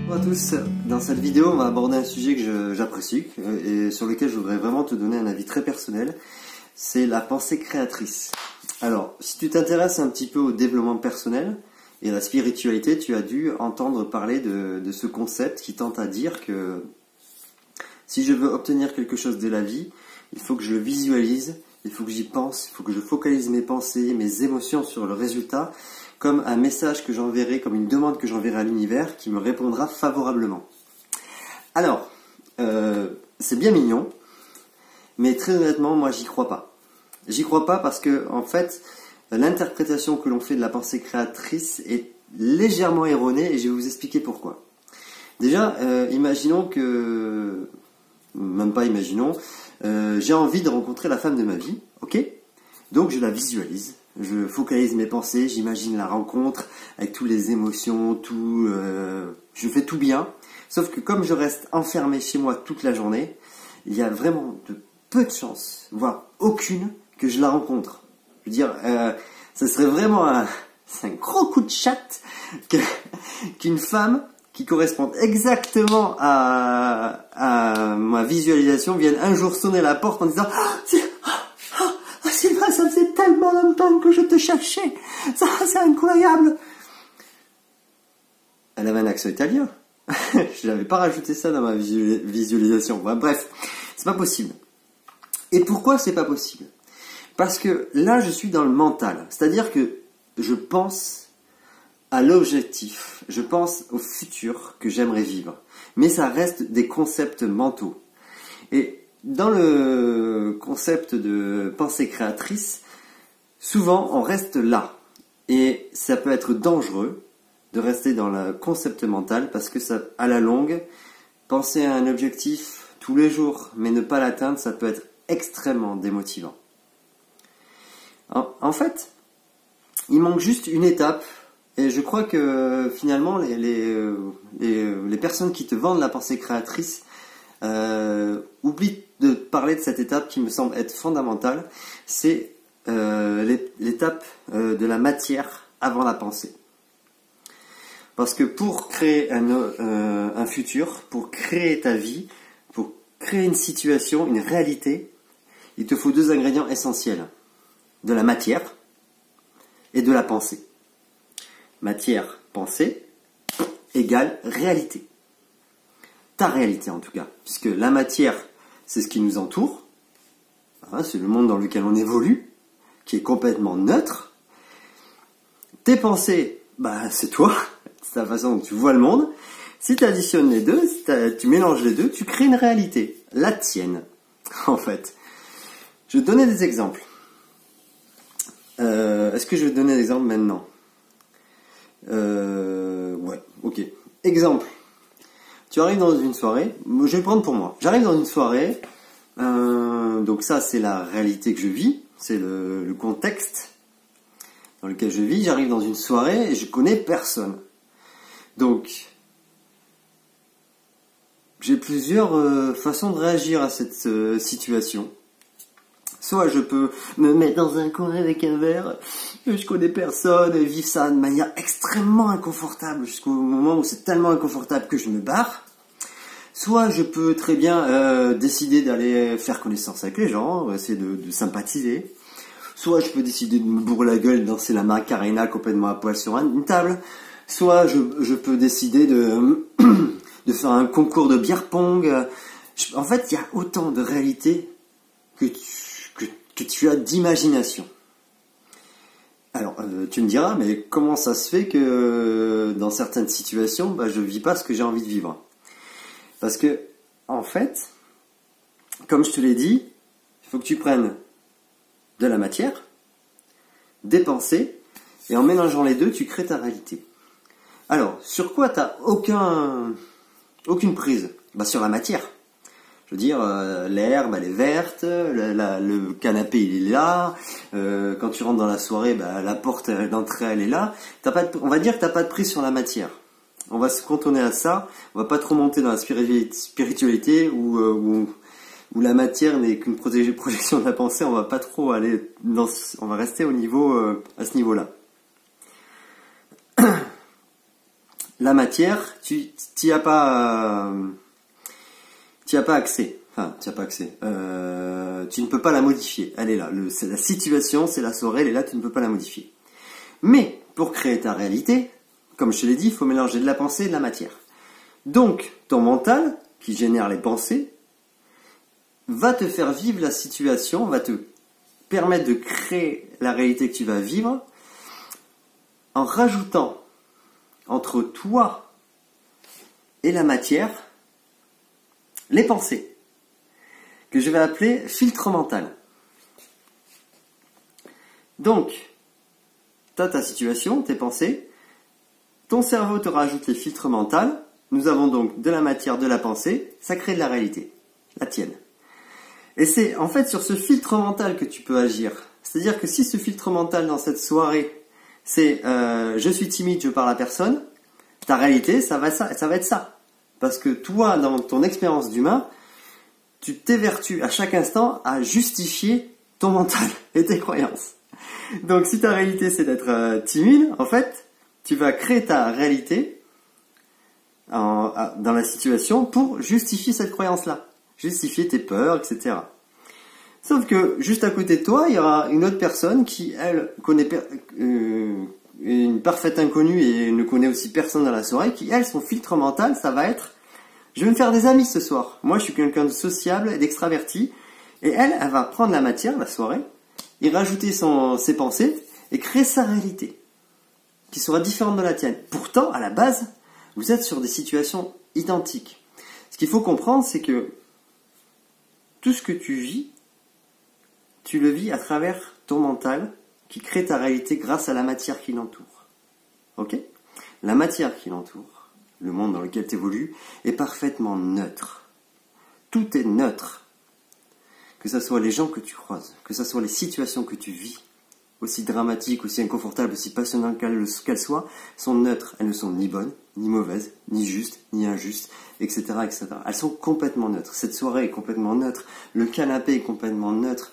Bonjour à tous, dans cette vidéo on va aborder un sujet que j'apprécie et sur lequel je voudrais vraiment te donner un avis très personnel, c'est la pensée créatrice. Alors, si tu t'intéresses un petit peu au développement personnel et à la spiritualité, tu as dû entendre parler de ce concept qui tente à dire que si je veux obtenir quelque chose de la vie, il faut que je le visualise, il faut que j'y pense, il faut que je focalise mes pensées, mes émotions sur le résultat, comme un message que j'enverrai, comme une demande que j'enverrai à l'univers qui me répondra favorablement. Alors, c'est bien mignon, mais très honnêtement, moi j'y crois pas. J'y crois pas parce que, en fait, l'interprétation que l'on fait de la pensée créatrice est légèrement erronée et je vais vous expliquer pourquoi. Déjà, imaginons que... Même pas imaginons, j'ai envie de rencontrer la femme de ma vie, ok? Donc je la visualise. Je focalise mes pensées, j'imagine la rencontre avec toutes les émotions, je fais tout bien. Sauf que comme je reste enfermé chez moi toute la journée, il y a vraiment de peu de chances, voire aucune, que je la rencontre. Je veux dire, ça serait vraiment un gros coup de chatte qu'une femme qui corresponde exactement à ma visualisation vienne un jour sonner à la porte en disant Sylvain, ça faisait tellement longtemps que je te cherchais. Ça, c'est incroyable. Elle avait un accent italien. Je n'avais pas rajouté ça dans ma visualisation. Enfin, bref, c'est pas possible. Et pourquoi c'est pas possible? Parce que là, je suis dans le mental. C'est-à-dire que je pense à l'objectif. Je pense au futur que j'aimerais vivre. Mais ça reste des concepts mentaux. Et dans le concept de pensée créatrice, souvent on reste là. Et ça peut être dangereux de rester dans le concept mental parce que ça, à la longue, penser à un objectif tous les jours mais ne pas l'atteindre, ça peut être extrêmement démotivant. En fait, il manque juste une étape. Et je crois que finalement les personnes qui te vendent la pensée créatrice oublient de parler de cette étape qui me semble être fondamentale, c'est l'étape de la matière avant la pensée. Parce que pour créer un futur, pour créer ta vie, pour créer une situation, une réalité, il te faut deux ingrédients essentiels. De la matière et de la pensée. Matière, pensée, égale réalité. Ta réalité en tout cas. Puisque la matière, c'est ce qui nous entoure. C'est le monde dans lequel on évolue, qui est complètement neutre. Tes pensées, c'est toi. C'est la façon dont tu vois le monde. Si tu additionnes les deux, si tu mélanges les deux, tu crées une réalité. La tienne, en fait. Je vais te donner des exemples. Est-ce que je vais te donner des exemples maintenant? Ouais, ok. Exemple. Tu arrives dans une soirée, je vais prendre pour moi. J'arrive dans une soirée, donc ça c'est la réalité que je vis, c'est le contexte dans lequel je vis. J'arrive dans une soirée et je connais personne. Donc, j'ai plusieurs façons de réagir à cette situation. Soit je peux me mettre dans un coin avec un verre, je connais personne, et vivre ça de manière extrêmement inconfortable jusqu'au moment où c'est tellement inconfortable que je me barre. Soit je peux très bien décider d'aller faire connaissance avec les gens, essayer de sympathiser. Soit je peux décider de me bourrer la gueule, danser la Macarena complètement à poil sur une table. Soit je peux décider de faire un concours de beer pong. En fait, il y a autant de réalités que tu as d'imagination. Alors, tu me diras, mais comment ça se fait que dans certaines situations, je ne vis pas ce que j'ai envie de vivre? Parce que, en fait, comme je te l'ai dit, il faut que tu prennes de la matière, des pensées, et en mélangeant les deux, tu crées ta réalité. Alors, sur quoi tu n'as aucune prise? Sur la matière. Je veux dire, l'herbe, elle est verte, le canapé, il est là, quand tu rentres dans la soirée, la porte d'entrée, elle est là. On va dire que tu n'as pas de prise sur la matière. On va se cantonner à ça, on va pas trop monter dans la spiritualité où la matière n'est qu'une projection de la pensée, on va pas trop aller on va rester au niveau, à ce niveau-là. la matière, tu n'y as pas, accès. Enfin, tu n'y as pas accès. Tu ne peux pas la modifier. Elle est là. C'est la situation, c'est la soirée, elle est là, tu ne peux pas la modifier. Mais, pour créer ta réalité, comme je te l'ai dit, il faut mélanger de la pensée et de la matière. Donc, ton mental, qui génère les pensées, va te faire vivre la situation, va te permettre de créer la réalité que tu vas vivre, en rajoutant entre toi et la matière les pensées, que je vais appeler filtre mental. Donc, tu as ta situation, tes pensées, ton cerveau te rajoute les filtres mentaux, nous avons donc de la matière, de la pensée, ça crée de la réalité, la tienne. Et c'est en fait sur ce filtre mental que tu peux agir. C'est-à-dire que si ce filtre mental dans cette soirée, c'est je suis timide, je parle à personne, ta réalité, ça va être ça. Parce que toi, dans ton expérience d'humain, tu t'évertues à chaque instant à justifier ton mental et tes croyances. Donc si ta réalité c'est d'être timide, en fait, tu vas créer ta réalité dans la situation pour justifier cette croyance-là. Justifier tes peurs, etc. Sauf que juste à côté de toi, il y aura une autre personne qui, elle, connaît une parfaite inconnue et ne connaît aussi personne dans la soirée, qui, elle, son filtre mental, ça va être « je vais me faire des amis ce soir ». Moi, je suis quelqu'un de sociable et d'extraverti. Et elle va prendre la matière, la soirée, et rajouter ses pensées et créer sa réalité, qui sera différente de la tienne. Pourtant, à la base, vous êtes sur des situations identiques. Ce qu'il faut comprendre, c'est que tout ce que tu vis, tu le vis à travers ton mental qui crée ta réalité grâce à la matière qui l'entoure. Ok ? La matière qui l'entoure, le monde dans lequel tu évolues, est parfaitement neutre. Tout est neutre. Que ce soit les gens que tu croises, que ce soit les situations que tu vis, aussi dramatiques, aussi inconfortables, aussi passionnantes qu'elles soient, sont neutres. Elles ne sont ni bonnes, ni mauvaises, ni justes, ni injustes, etc., etc. Elles sont complètement neutres. Cette soirée est complètement neutre. Le canapé est complètement neutre.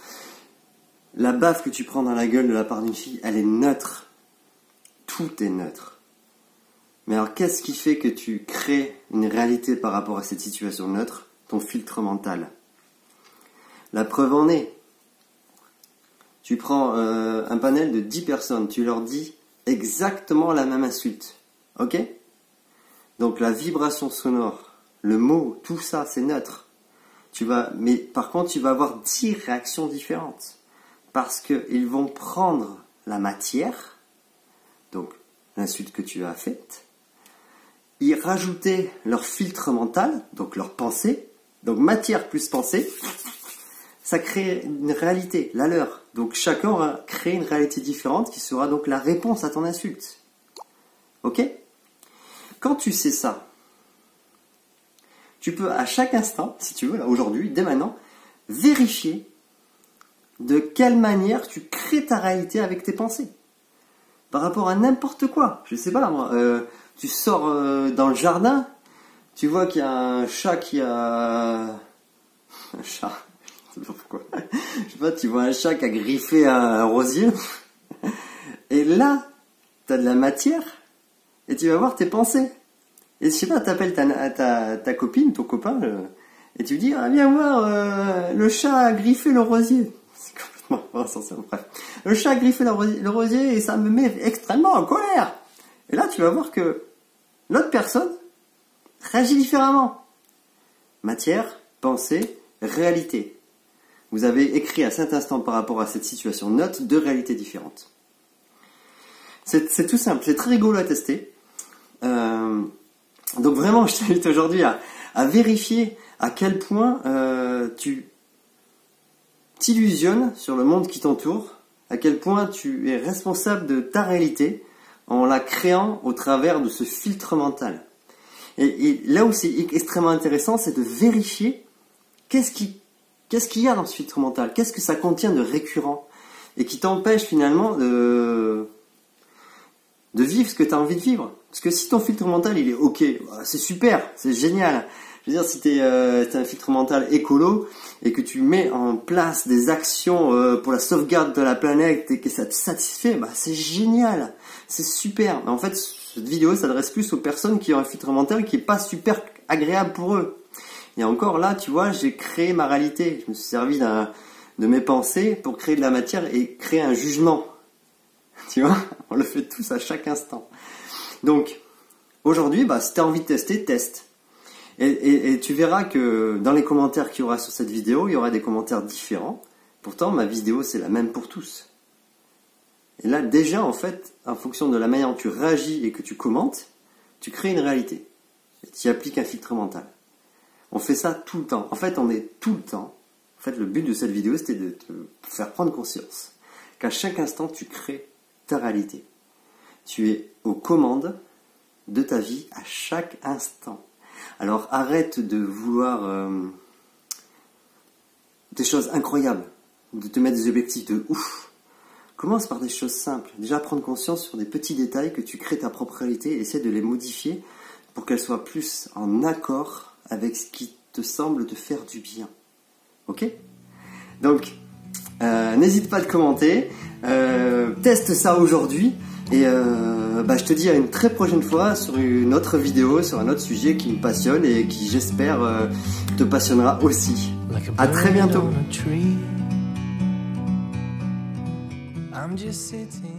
La baffe que tu prends dans la gueule de la part d'une fille, elle est neutre. Tout est neutre. Mais alors, qu'est-ce qui fait que tu crées une réalité par rapport à cette situation neutre ? Ton filtre mental. La preuve en est. Tu prends un panel de 10 personnes, tu leur dis exactement la même insulte. Ok ? Donc la vibration sonore, le mot, tout ça, c'est neutre. Mais par contre, tu vas avoir 10 réactions différentes. Parce qu'ils vont prendre la matière, donc l'insulte que tu as faite, y rajouter leur filtre mental, donc leur pensée, donc matière plus pensée, ça crée une réalité, la leur. Donc chacun aura créé une réalité différente qui sera donc la réponse à ton insulte. Ok ? Quand tu sais ça, tu peux à chaque instant, si tu veux, là, aujourd'hui, dès maintenant, vérifier de quelle manière tu crées ta réalité avec tes pensées. Par rapport à n'importe quoi. Je sais pas, moi, tu sors dans le jardin, tu vois qu'il y a un chat qui a... Un chat, je sais pas pourquoi. Je sais pas, tu vois un chat qui a griffé un rosier. Et là, tu as de la matière et tu vas voir tes pensées. Et je sais pas, t'appelles ta copine, ton copain, et tu lui dis, ah, viens voir, le chat a griffé le rosier. C'est complètement pas sincère, bref. Le chat a griffé le rosier et ça me met extrêmement en colère. Et là, tu vas voir que l'autre personne réagit différemment. Matière, pensée, réalité. Vous avez écrit à cet instant par rapport à cette situation note 2 réalités différentes. C'est tout simple, c'est très rigolo à tester. Donc vraiment, je t'invite aujourd'hui à vérifier à quel point tu t'illusionnes sur le monde qui t'entoure, à quel point tu es responsable de ta réalité en la créant au travers de ce filtre mental. Et là où c'est extrêmement intéressant, c'est de vérifier qu'est-ce qu'il y a dans ce filtre mental, qu'est-ce que ça contient de récurrent et qui t'empêche finalement de vivre ce que tu as envie de vivre. Parce que si ton filtre mental il est ok, c'est super, c'est génial. Je veux dire, si tu es un filtre mental écolo et que tu mets en place des actions pour la sauvegarde de la planète et que ça te satisfait, bah c'est génial, c'est super. Mais en fait, Cette vidéo s'adresse plus aux personnes qui ont un filtre mental qui est pas super agréable pour eux. Et encore là, tu vois, j'ai créé ma réalité. Je me suis servi de mes pensées pour créer de la matière et créer un jugement. Tu vois, on le fait tous à chaque instant. Donc, aujourd'hui, si tu as envie de tester, teste. Et tu verras que dans les commentaires qu'il y aura sur cette vidéo, il y aura des commentaires différents. Pourtant, ma vidéo, c'est la même pour tous. Et là, déjà, en fait, en fonction de la manière dont tu réagis et que tu commentes, tu crées une réalité. Et tu y appliques un filtre mental. On fait ça tout le temps. En fait, on est tout le temps. En fait, le but de cette vidéo, c'était de te faire prendre conscience qu'à chaque instant, tu crées ta réalité. Tu es aux commandes de ta vie à chaque instant. Alors, arrête de vouloir des choses incroyables, de te mettre des objectifs de ouf. Commence par des choses simples. Déjà, prendre conscience sur des petits détails que tu crées ta propre réalité et essaie de les modifier pour qu'elle soit plus en accord avec ce qui te semble te faire du bien. Ok? Donc, n'hésite pas à te commenter. Teste ça aujourd'hui. Et je te dis à une très prochaine fois sur une autre vidéo, sur un autre sujet qui me passionne et qui, j'espère, te passionnera aussi. À très bientôt. I'm just sitting